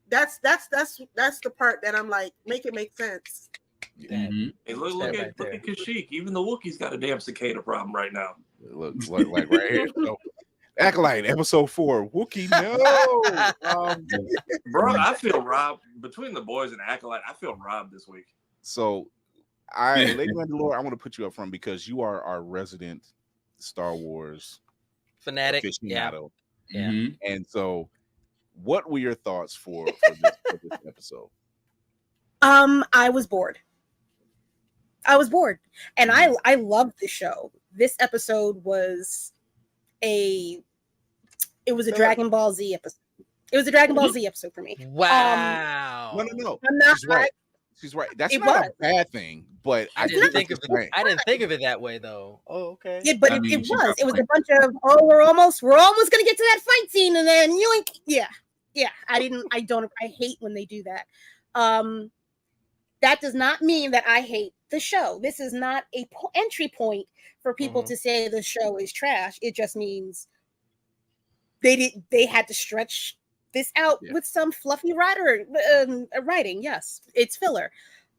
That's the part that I'm like, make it make sense. Mm-hmm. Hey, look at Kashyyyk. Even the Wookiee's got a damn cicada problem right now. Look like right here. So, Acolyte, episode 4. Wookie, no. Bro, I feel robbed between the boys and Acolyte. I feel robbed this week. So, Lady Mandalore, I want to put you up front because you are our resident Star Wars fanatic aficionado. Yeah. Mm-hmm. And so, what were your thoughts for this episode? I was bored. And I loved the show. This episode was a Dragon Ball Z episode. It was a Dragon Ball Z episode for me. Wow. No. I'm not. She's right. That's not a bad thing, but I didn't think of it that way though. Oh, okay. Yeah, but it was. It was a bunch of we're almost gonna get to that fight scene, and then yoink. Yeah. I hate when they do that. That does not mean that I hate the show. This is not a entry point for people to say the show is trash. It just means they had to stretch this out with some fluffy writing. Yes, it's filler.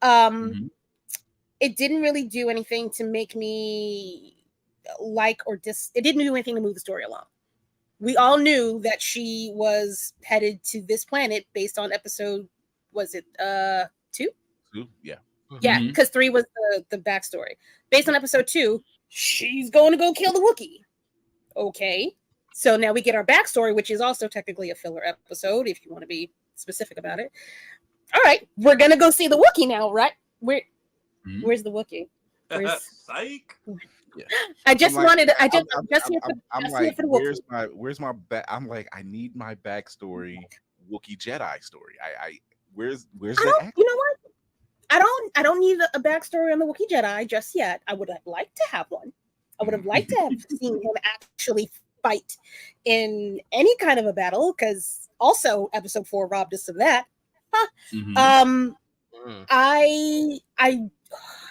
It didn't really do anything to make me like or it didn't do anything to move the story along. We all knew that she was headed to this planet based on episode, was it 2? 2, yeah. Yeah, because 3 was the backstory. Based on episode 2, she's going to go kill the Wookiee. Okay. So now we get our backstory, which is also technically a filler episode, if you want to be specific about it. All right, we're going to go see the Wookiee now, right? Where's the Wookiee? Psych. Yeah. I'm like, where's my back? I'm like, I need my backstory, Wookiee Jedi story. Where's that? You know what? I don't need a backstory on the Wookiee Jedi just yet. I would have liked to have one. I would have liked to have seen him actually fight in any kind of a battle, because also episode 4 robbed us of that. I'm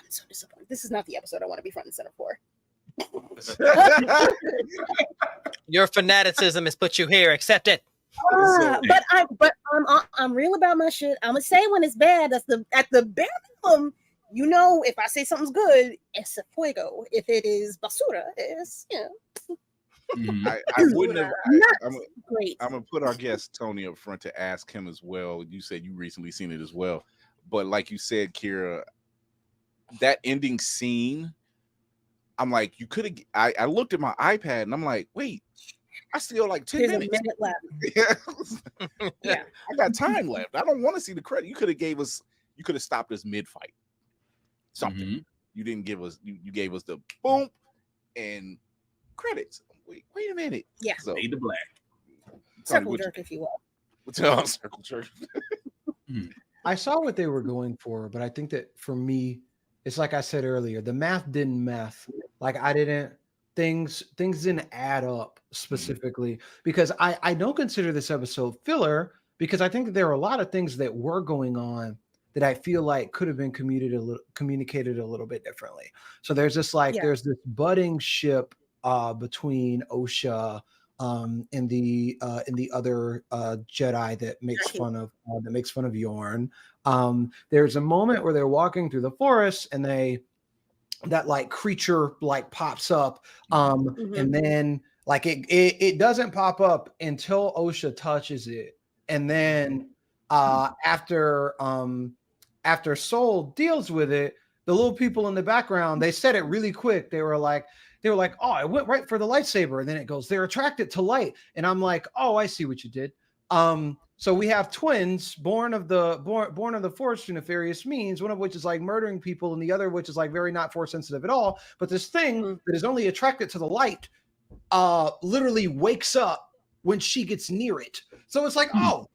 so disappointed. This is not the episode I want to be front and center for. Your fanaticism has put you here. Accept it. But I'm real about my shit. I'm gonna say when it's bad. That's at the bare minimum. You know, if I say something's good, it's a fuego. If it is basura, it's I wouldn't have. I'm gonna put our guest Tony up front to ask him as well. You said you recently seen it as well, but like you said, Kira, that ending scene, I'm like, you could have. I looked at my iPad and I'm like, wait, I still like 10 minutes. A minute left. Yeah, I got time left. I don't want to see the credit. You could have stopped us mid-fight. Something. You didn't give us. You gave us the boom and credits. Wait a minute. Yeah. So, Fade to black. Circle jerk, if you will. Circle jerk. I saw what they were going for, but I think that for me, it's like I said earlier, the math didn't math. Like things didn't add up specifically, because I don't consider this episode filler, because I think that there are a lot of things that were going on that I feel like could have been communicated a little bit differently. So there's this there's this budding ship between Osha and the other Jedi that makes fun of Yorn. There's a moment where they're walking through the forest and that like creature like pops up, and then like it doesn't pop up until Osha touches it, and then after Soul deals with it, the little people in the background, they said it really quick. They were like, oh, I went right for the lightsaber. And then it goes, they're attracted to light. And I'm like, oh, I see what you did. So we have twins born of the Force through nefarious means, one of which is like murdering people, and the other which is like very not Force sensitive at all. But this thing that is only attracted to the light literally wakes up when she gets near it. So it's like, oh,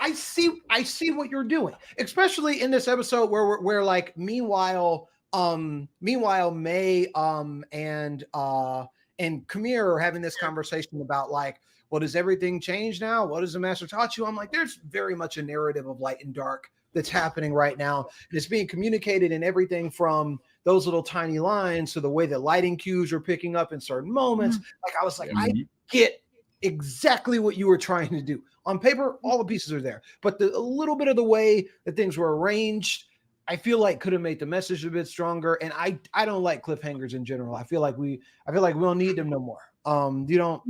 I see what you're doing, especially in this episode where like meanwhile May and Kamir are having this conversation about like, well, does everything change now? What has the master taught you? I'm like, there's very much a narrative of light and dark that's happening right now. And it's being communicated in everything from those little tiny lines to the way that lighting cues are picking up in certain moments. Like I was like, I get exactly what you were trying to do. On paper, all the pieces are there, but a little bit of the way that things were arranged, I feel like could have made the message a bit stronger. And I don't like cliffhangers in general. I feel like we don't need them no more. You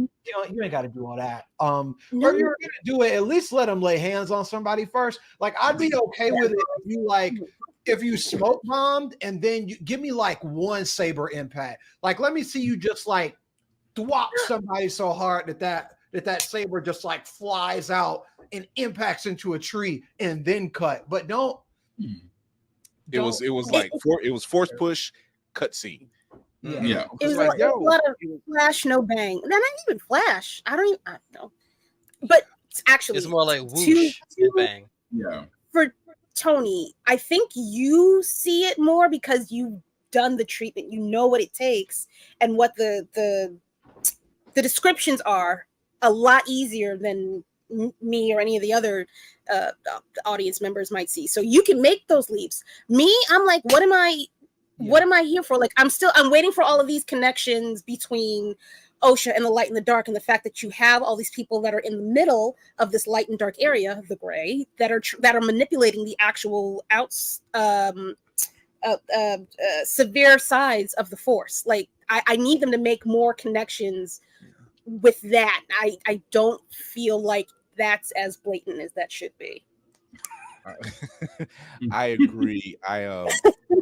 ain't got to do all that. Or if you're gonna do it, at least let them lay hands on somebody first. Like I'd be okay with it if you smoke bombed and then you give me like one saber impact. Like let me see you just like thwop somebody so hard that saber just like flies out and impacts into a tree and then cut. But don't. It was force push cutscene. Yeah. It was like, a lot of flash, no bang. Not even flash. I don't know. But actually, it's more like whoosh and bang. Yeah. For Tony, I think you see it more because you've done the treatment. You know what it takes and what the descriptions are a lot easier than me or any of the other audience members might see. So you can make those leaps. Me, I'm like, what am I here for? Like, I'm waiting for all of these connections between OSHA and the light and the dark, and the fact that you have all these people that are in the middle of this light and dark area, the gray, that are manipulating the actual severe sides of the force. Like, I need them to make more connections with that. I don't feel like that's as blatant as that should be. I agree.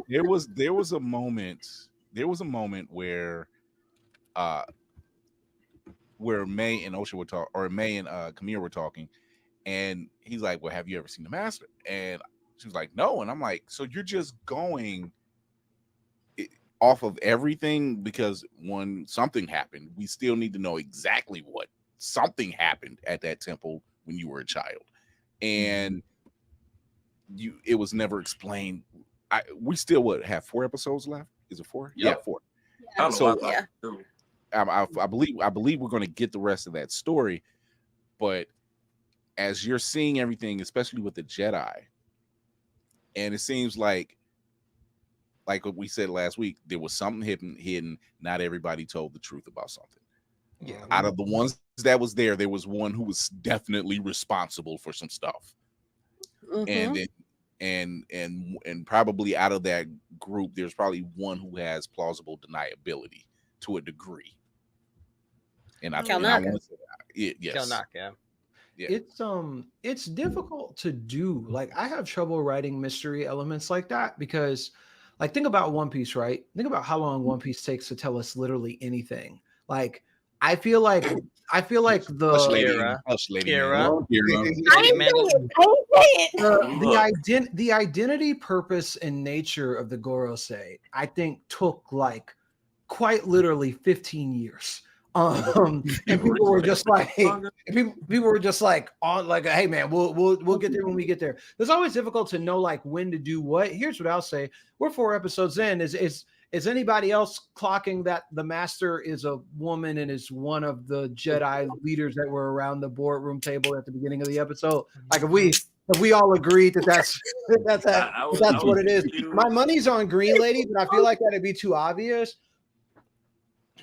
There was a moment where May and OSHA were talking, or May and Kamir were talking, and he's like, well, have you ever seen the Master? And she was like, no. And I'm like, so you're just going off of everything because something happened. We still need to know exactly what something happened at that temple when you were a child, and it was never explained. We still have 4 episodes left. Is it 4? Yep. Yeah, 4. I believe we're going to get the rest of that story, but as you're seeing everything, especially with the Jedi, and it seems like what we said last week, there was something hidden. Not everybody told the truth about something. Yeah. Out of the ones that was there was one who was definitely responsible for some stuff. Mm-hmm. And probably out of that group, there's probably one who has plausible deniability to a degree. And I want to say that. Yes. Kelnaka. Yeah. It's difficult to do. Like I have trouble writing mystery elements like that because, like, think about One Piece, right? Think about how long One Piece takes to tell us literally anything. Like I feel like the identity, purpose, and nature of the Gorosei, I think took like quite literally 15 years. And people were just like, on like, hey man, we'll get there when we get there. It's always difficult to know like when to do what. Here's what I'll say: we're 4 episodes in. Is anybody else clocking that the Master is a woman and is one of the Jedi leaders that were around the boardroom table at the beginning of the episode? Like if we all agreed that's what it is. My money's on Green Lady, but I feel like that'd be too obvious.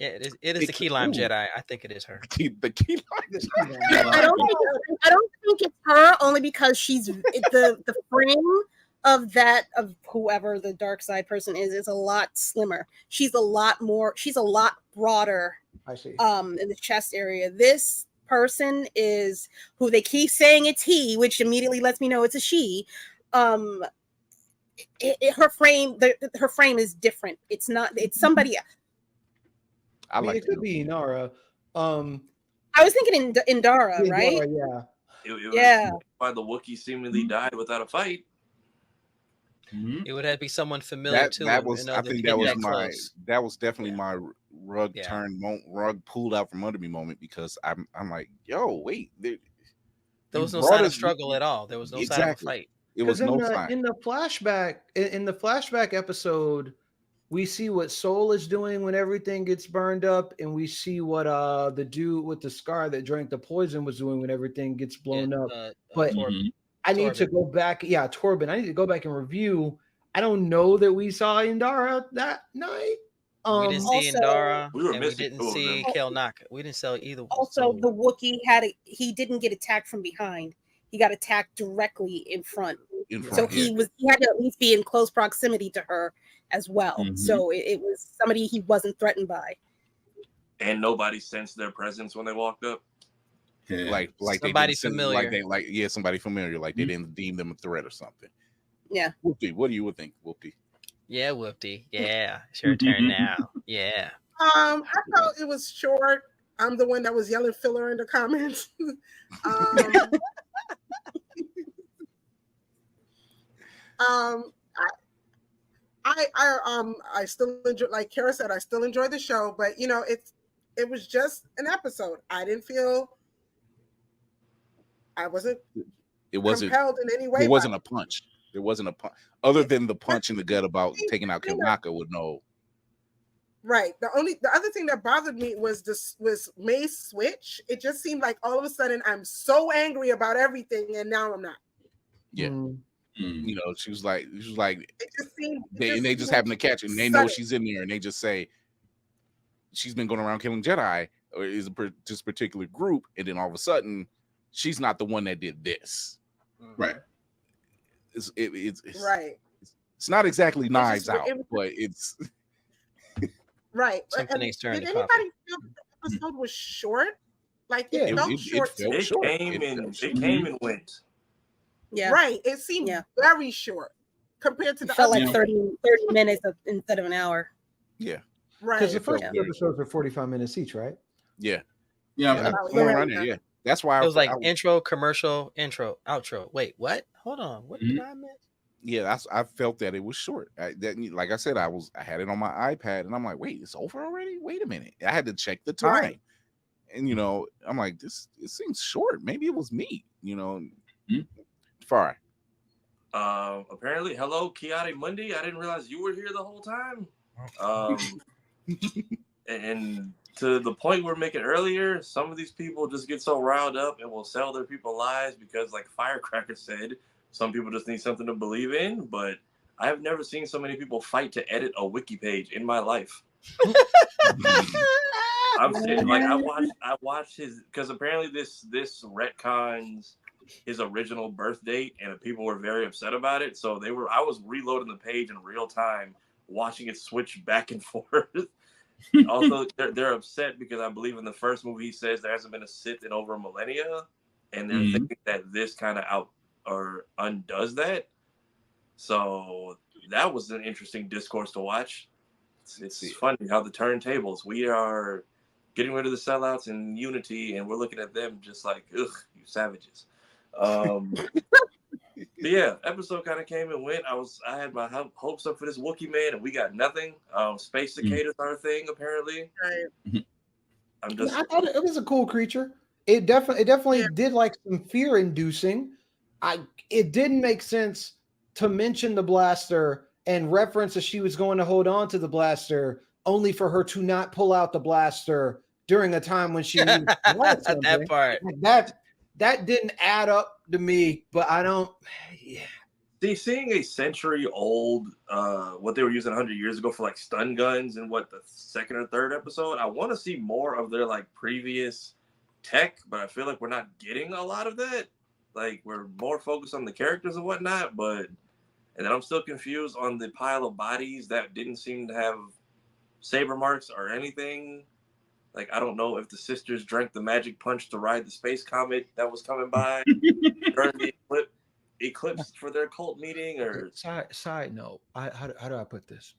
Yeah, it is the Key Lime Jedi. I think it is her. The Key Lime. I don't think it's her, only because she's the frame of whoever the dark side person is a lot slimmer. She's a lot broader. I see. In the chest area. This person is who they keep saying it's he, which immediately lets me know it's a she. Her frame is different. It's somebody else. It could be Inara. I was thinking Indara, right? Yeah. It was why the Wookiee seemingly died without a fight. Mm-hmm. It would have to be someone familiar to that him. was definitely my rug pulled out from under me moment, because I'm like, yo, wait, there was no sign of struggle at all. There was no sign of a fight. It was no sign. In the flashback episode, we see what Soul is doing when everything gets burned up, and we see what the dude with the scar that drank the poison was doing when everything gets blown up. But I need to go back. Yeah, Torben. I need to go back and review. I don't know that we saw Indara that night. We didn't see Also- Indara, We were and we missing didn't two of see them. Kel Naka. We didn't see either one. Also, So- the Wookiee he didn't get attacked from behind. He got attacked directly in front. In So front, he had to at least be in close proximity to her as well. Mhm. So it was somebody he wasn't threatened by. And nobody sensed their presence when they walked up. Yeah. like Somebody they didn't familiar. somebody familiar, like they didn't deem them a threat or something. Yeah. Whoopie, what do you think, Whoopie? Yeah, Whoopty. Yeah, it's your turn now. Yeah. I felt it was short. I'm the one that was yelling filler in the comments. I still enjoy, like Kara said, I still enjoy the show, but you know, it was just an episode. I didn't feel I wasn't compelled in any way. There wasn't a punch. There wasn't a punch other than the punch in the gut about taking out Kanaka with no. Right. The other thing that bothered me was May's switch. It just seemed like all of a sudden I'm so angry about everything, and now I'm not. Yeah. You know, she was like, it just seemed, they just happen to catch it, and they know she's in there, and they just say she's been going around killing Jedi, or is this particular group, and then all of a sudden she's not the one that did this. Right. It's right. It's not exactly Knives Out, but it's right. Something Did anybody feel the episode was short? Like it felt short. It came and went. Yeah. Right. It seemed very short compared to the felt other like 30 minutes instead of an hour. Yeah. Right. Because the first two episodes are 45 minutes each, right? Yeah. Yeah. Yeah. That's why it was like intro, commercial, intro, outro. Wait, what? Hold on. What did I miss? Yeah, I felt that it was short. Like I said, I had it on my iPad, and I'm like, wait, it's over already? Wait a minute. I had to check the time. Right. And you know, I'm like, it seems short. Maybe it was me, you know. Far. Apparently, hello, Kiati Mundi. I didn't realize you were here the whole time. And to the point we were making earlier, some of these people just get so riled up and will sell their people lies because, like Firecracker said, some people just need something to believe in. But I have never seen so many people fight to edit a wiki page in my life. I'm saying, like, I watched his, because apparently this retcons his original birth date, and people were very upset about it. So I was reloading the page in real time, watching it switch back and forth. Also, they're upset because I believe in the first movie he says there hasn't been a Sith in over a millennia, and they're thinking that this kind of undoes that. So that was an interesting discourse to watch. It's funny how the turntables. We are getting rid of the sellouts and unity, and we're looking at them just like, ugh, you savages. But yeah, episode kind of came and went. I had my hopes up for this Wookiee man, and we got nothing. Space cicadas are a thing apparently. Right. I thought it was a cool creature. It definitely did like some fear inducing. It didn't make sense to mention the blaster and reference that she was going to hold on to the blaster, only for her to not pull out the blaster during a time when she needed that part. That didn't add up to me, but I don't. Yeah. See, seeing a century-old, what they were using 100 years ago for like stun guns in the second or third episode, I want to see more of their like previous tech, but I feel like we're not getting a lot of that. Like we're more focused on the characters and whatnot, and then I'm still confused on the pile of bodies that didn't seem to have saber marks or anything. Like, I don't know if the sisters drank the magic punch to ride the space comet that was coming by during the eclipse for their cult meeting, or side note. How do I put this?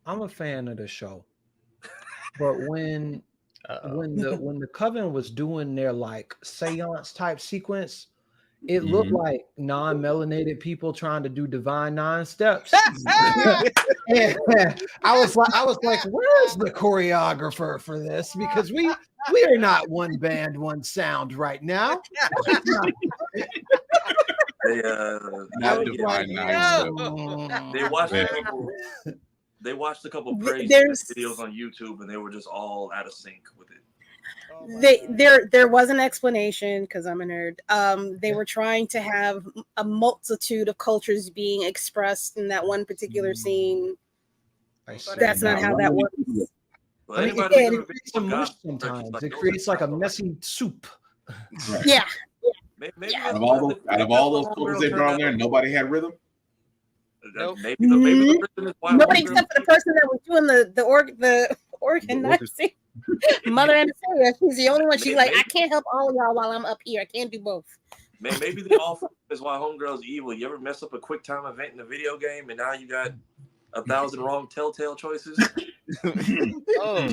I'm a fan of the show, but when the Coven was doing their like seance type sequence, it looked like non-melanated people trying to do divine 9 steps. And I was like, where's the choreographer for this? Because we are not one band, one sound right now. They watched a couple praise videos on YouTube, and they were just all out of sync with it. There was an explanation because I'm a nerd. They were trying to have a multitude of cultures being expressed in that one particular scene. That's not how that works. Well, I mean, it creates a mush sometimes. It creates like a messy soup. Right. Yeah. Maybe Out of all those photos they brought on there, nobody had rhythm. Nope. Maybe the rhythm is why Nobody except for the person that was doing the organizing. Mother Anastasia, she's the only one. She's like, I can't help all of y'all while I'm up here. I can't do both. Maybe the all is why Homegirl's evil. You ever mess up a quick time event in a video game and now you got 1,000 wrong telltale choices? Oh,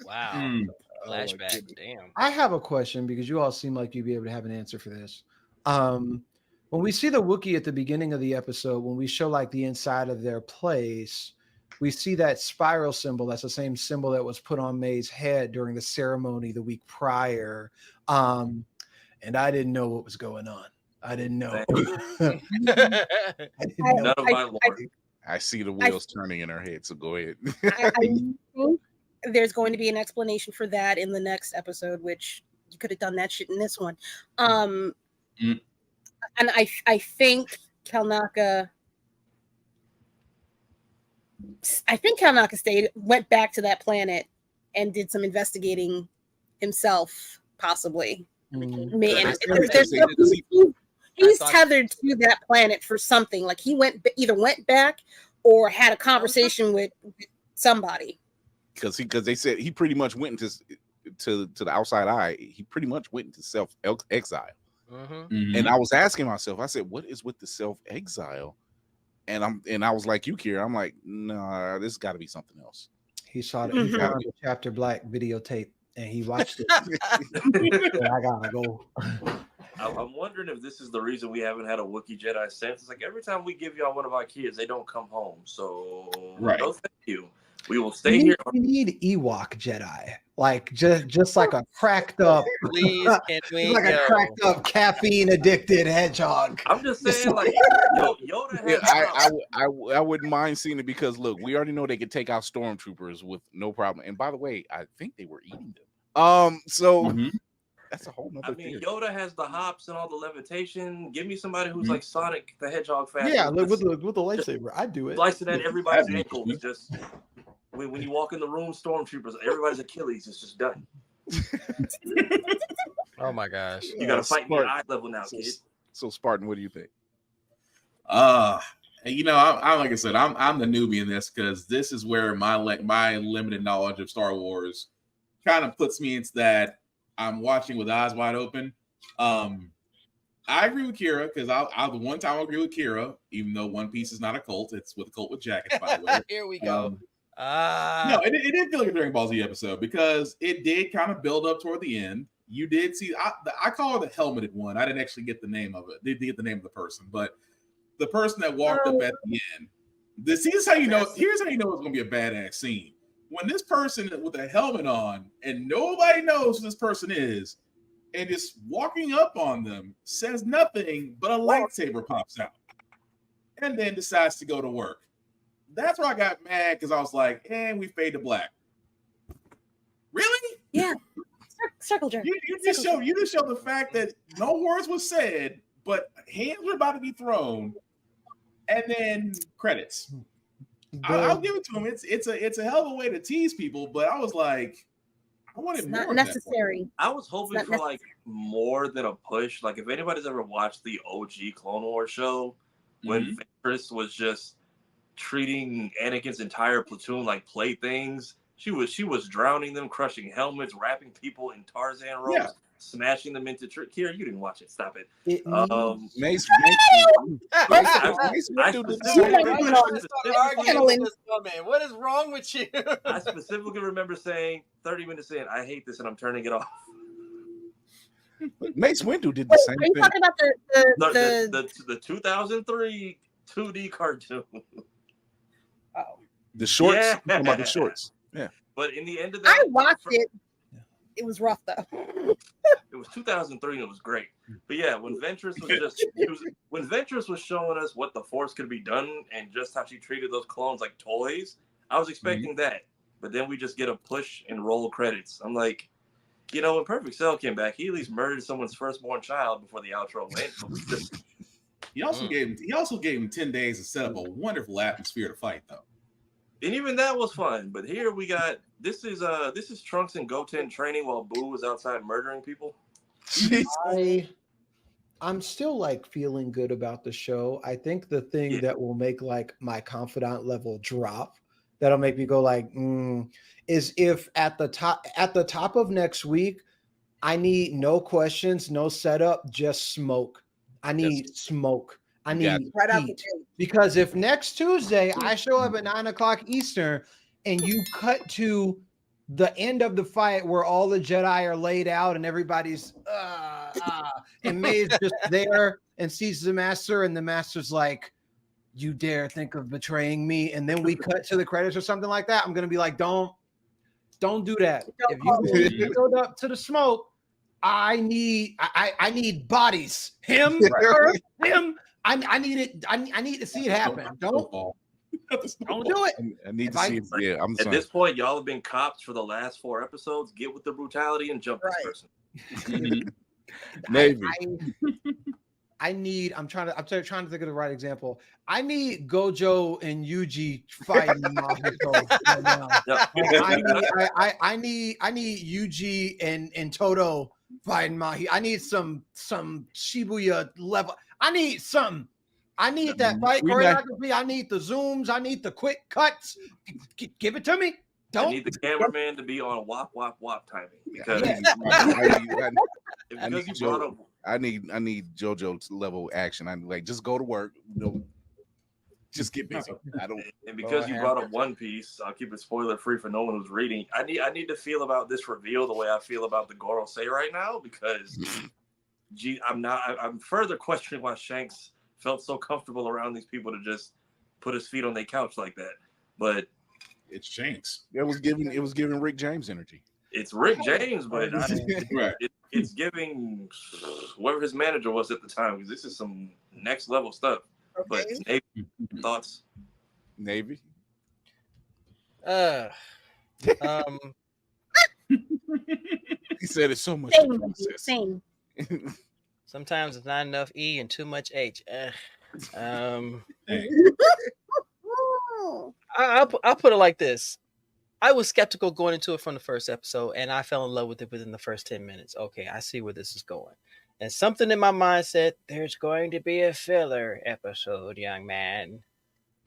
wow. Flashback. Damn. I have a question because you all seem like you'd be able to have an answer for this. When we see the Wookiee at the beginning of the episode, when we show like the inside of their place, we see that spiral symbol. That's the same symbol that was put on May's head during the ceremony the week prior. And I didn't know what was going on. I didn't know. I didn't know. None of my lore. I see the wheels turning in her head, so go ahead. I think there's going to be an explanation for that in the next episode, which you could have done that shit in this one. And I think Kalnaka went back to that planet and did some investigating himself, possibly. He's tethered to that planet for something. Like he either went back or had a conversation with somebody. Because they said he pretty much went into to the outside eye. He pretty much went into self exile. And I was asking myself, I said, what is with the self exile? And I was like you, Kira. I'm like, nah, this got to be something else. He saw it. He found the Chapter Black videotape and he watched it. I gotta go. I'm wondering if this is the reason we haven't had a Wookiee Jedi since. It's like every time we give y'all one of our kids, they don't come home. So no, thank you. We will stay here. We need Ewok Jedi, like just like a cracked up, please, like a cracked up caffeine addicted hedgehog. I'm just saying, like Yoda has. I wouldn't mind seeing it because look, we already know they could take out stormtroopers with no problem. And by the way, I think they were eating them. So that's a whole nother thing. Yoda has the hops and all the levitation. Give me somebody who's like Sonic the Hedgehog fast. Yeah, with the lightsaber, I'd do it. Slicing at everybody's ankles is just. When you walk in the room, stormtroopers, everybody's Achilles is just done. Oh my gosh! You got to fight me at eye level now, kid. So Spartan, what do you think? You know, I like I said, I'm the newbie in this because this is where my limited knowledge of Star Wars kind of puts me into that I'm watching with eyes wide open. I agree with Kira because I the one time I agree with Kira, even though One Piece is not a cult, it's with a cult with jackets, by the way. Here we go. No, it didn't feel like a Dragon Ball Z episode because it did kind of build up toward the end. You did see, I call her the helmeted one. I didn't actually get the name of it. They did get the name of the person, but the person that walked up at the end. Here's how you know it's going to be a badass scene. When this person with a helmet on and nobody knows who this person is and just walking up on them says nothing, but a lightsaber pops out and then decides to go to work. That's where I got mad because I was like, and we fade to black. Really? Yeah. Circle jerk. You just show the fact that no words was said, but hands were about to be thrown, and then credits. I'll give it to him. It's a hell of a way to tease people, but I was like, I wanted more. Not necessary. I was hoping for like more than a push. Like if anybody's ever watched the OG Clone Wars show, when Ventress was just treating Anakin's entire platoon like playthings. She was drowning them, crushing helmets, wrapping people in Tarzan ropes, smashing them into Kira, you didn't watch it. Stop it. Mace, what is wrong with you? I specifically remember saying 30 minutes in, I hate this and I'm turning it off. Mace Windu did the same thing. Are you talking about the 2003 2D cartoon? The shorts? Yeah. Talking about the shorts. Yeah. But in the end of that, I watched it. It was rough though. It was 2003 and it was great. But yeah, when Ventress was showing us what the Force could be done and just how she treated those clones like toys, I was expecting that. But then we just get a push and roll credits. I'm like, when Perfect Cell came back, he at least murdered someone's firstborn child before the outro went. He also gave him 10 days to set up a wonderful atmosphere to fight, though. And even that was fun. But here we got this is Trunks and Goten training while Boo was outside murdering people. I'm still like feeling good about the show. I think the thing that will make like my confidant level drop, that'll make me go like, is if at the top of next week, I need no questions, no setup, just smoke. I need smoke. I need right out the heat. gate. Because if next Tuesday I show up at 9:00 Eastern and you cut to the end of the fight where all the Jedi are laid out and everybody's and May's just there and sees the master, and the master's like, "You dare think of betraying me?" And then we cut to the credits or something like that. I'm gonna be like, don't do that. If you build up to the smoke, I need bodies. Him, her, him. I need it. I need to see it happen. Don't do it. I need to see it. Yeah, I'm at this point, y'all have been cops for the last 4 episodes. Get with the brutality and jump this person. Maybe. I'm trying to think of the right example. I need Gojo and Yuji fighting Mahito right now. I need Yuji and Toto fighting Mahi. I need some Shibuya level. I need something. I need that fight choreography. I need the zooms. I need the quick cuts. Give it to me. I need the cameraman to be on wop wop wop timing because I need JoJo level action. I like just go to work. Just get busy. I don't. And because you brought up One Piece, I'll keep it spoiler free for no one who's reading. I need to feel about this reveal the way I feel about the Gorosei right now because, I'm further questioning why Shanks felt so comfortable around these people to just put his feet on their couch like that. But it's Shanks. It was giving Rick James energy. It's Rick James, but it's giving whoever his manager was at the time because this is some next level stuff. Okay. But Navy, thoughts? Navy. He said it's so much. Same. Sometimes it's not enough E and too much H. I'll put it like this. I was skeptical going into it from the first episode, and I fell in love with it within the first 10 minutes. Okay, I see where this is going. And something in my mind said, there's going to be a filler episode, young man.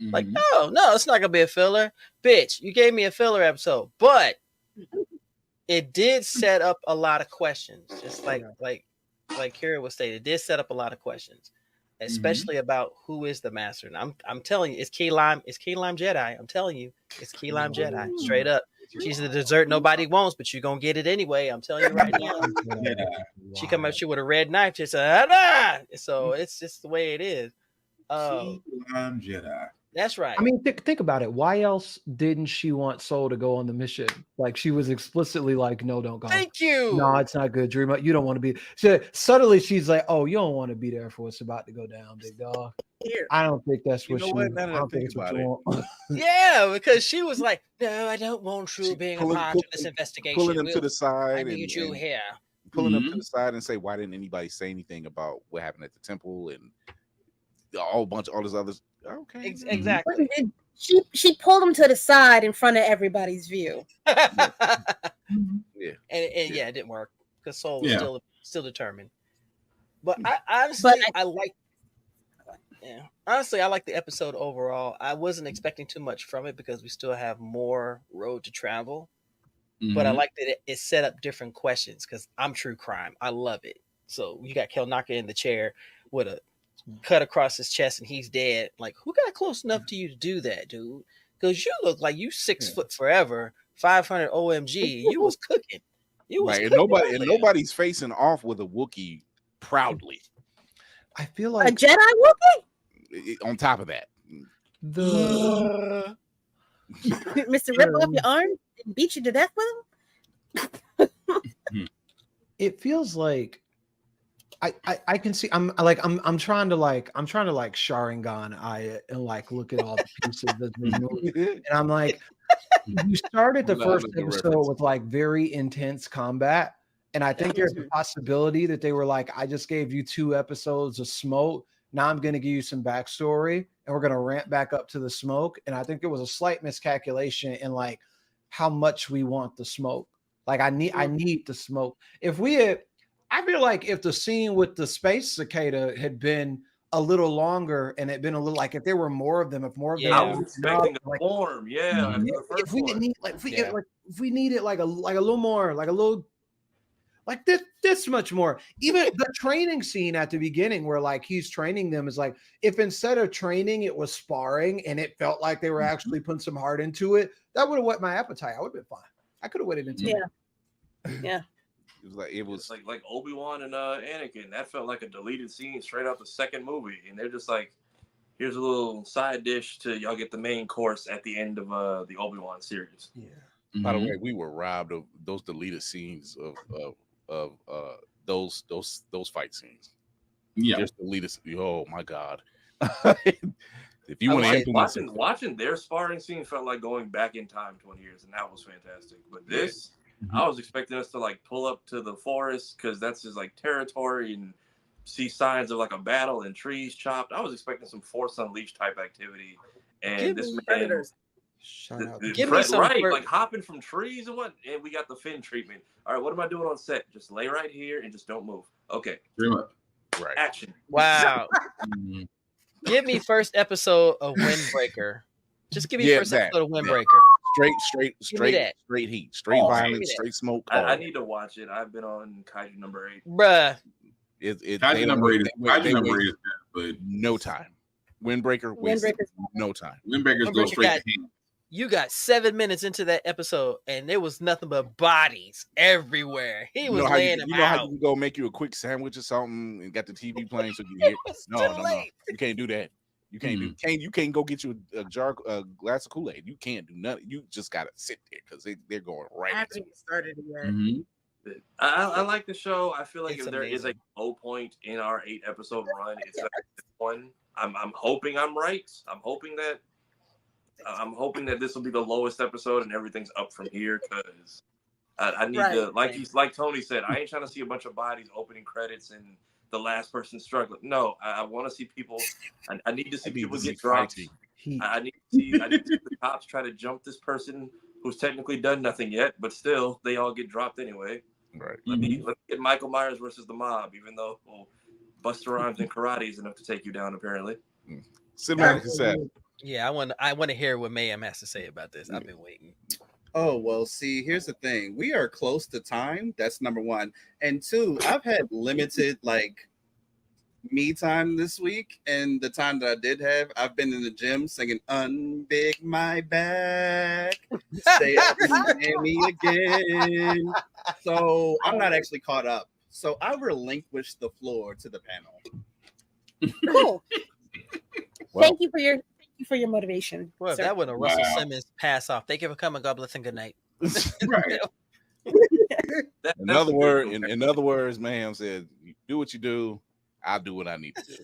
Mm-hmm. Like, no, it's not going to be a filler. Bitch, you gave me a filler episode. But it did set up a lot of questions. Just like Kira was stating, it did set up a lot of questions. Especially about who is the master. And I'm telling you, it's Key Lime Jedi. I'm telling you, it's Key Lime Jedi. Straight up. She's the dessert nobody wants, but you're gonna get it anyway. I'm telling you right now. She come up with a red knife, just so it's just the way it is. Key Lime Jedi. That's right. I mean, think about it. Why else didn't she want Soul to go on the mission? Like she was explicitly like, "No, don't go." Thank you. No, it's not good, Dream. You don't want to be. So subtly, she's like, "Oh, you don't want to be there for what's about to go down, big dog." I don't think that's what she. I don't think it's what you want. Yeah, because she was like, "No, I don't want you being a part of this investigation." Pulling him to the side. I need you here. Pulling him to the side and say, "Why didn't anybody say anything about what happened at the temple and all this others?" Okay, exactly. She pulled him to the side in front of everybody's view. Yeah, and it didn't work because Soul was still determined. But I like the episode overall. I wasn't expecting too much from it because we still have more road to travel. But I like that it set up different questions because I'm true crime. I love it. So you got Kelnaka in the chair with a cut across his chest and he's dead. Like, who got close enough to you to do that, dude? Because you look like you 6 foot forever, 500 OMG. You was cooking. Nobody's facing off with a Wookiee proudly. I feel like a Jedi Wookiee. On top of that, Mr. Rip off your arm and beat you to death with him. It feels like I can see I'm trying to Sharingan eye it and like look at all the pieces that's been moved. And I'm like, you started the first episode with like very intense combat, and I think there's a possibility that they were like, I just gave you 2 episodes of smoke Now I'm going to give you some backstory, and we're going to ramp back up to the smoke. And I think there was a slight miscalculation in like how much we want the smoke. Like I need the smoke. I feel like if the scene with the space cicada had been a little longer and it been a little like if there were more of them, I was expecting a form, if we needed like a little more, like a little like this much more. Even the training scene at the beginning where like he's training them is like if instead of training it was sparring and it felt like they were actually putting some heart into it, that would have whet my appetite. I would have been fine. I could have waited into it. Yeah. It was like Obi-Wan and Anakin. That felt like a deleted scene straight out the second movie, and they're just like, here's a little side dish to y'all get the main course at the end of the Obi-Wan series. Yeah. By the way, we were robbed of those deleted scenes of those fight scenes. Yeah, just deleted. Oh my god! If you want to implement watching their sparring scene felt like going back in time 20 years, and that was fantastic. But this. I was expecting us to like pull up to the forest because that's his like territory and see signs of like a battle and trees chopped. I was expecting some Force Unleashed type activity, and this man, Predators. Like hopping from trees and what? And we got the fin treatment. All right, what am I doing on set? Just lay right here and just don't move. Okay, right. Action. Wow. Give me first episode of Windbreaker. Just give me first episode of Windbreaker. Straight heat, straight violence, straight smoke. I need to watch it. I've been on Kaiju number 8. Bruh. Kaiju number 8 is but no time. Windbreaker no time. Windbreaker's go straight to him. You got 7 minutes into that episode, and there was nothing but bodies everywhere. He was laying them out. You know how you can go make you a quick sandwich or something and got the TV playing so you hear? No. You can't do that. You can't you can't go get you a glass of Kool-Aid. You can't do nothing. You just gotta sit there because they're going right. I haven't started yet. I like the show. I feel like if there is a low point in our 8-episode run, it's like this one. I'm hoping I'm right. I'm hoping that this will be the lowest episode and everything's up from here because I need to like Tony said. I ain't trying to see a bunch of bodies opening credits and the last person struggling. No, I want to see people. I need to see people get dropped. I need to see the cops try to jump this person who's technically done nothing yet, but still they all get dropped anyway. Right. Let's get Michael Myers versus the Mob, even though Busta Rhymes and karate is enough to take you down. Apparently. Cinematic cassette. Yeah, I want to hear what Mayhem has to say about this. I've been waiting. Oh, well, see, here's the thing. We are close to time. That's number one. And two, I've had limited, like, me time this week. And the time that I did have, I've been in the gym singing, Unbig My Back, Stay Up and Hear Me Again. So I'm not actually caught up. So I relinquish the floor to the panel. Cool. Thank you for your motivation. Well, if that wasn't a Russell Simmons pass off. Thank you for coming. God bless and good night. Right. In other words, Mayhem said, "Do what you do. I'll do what I need to do."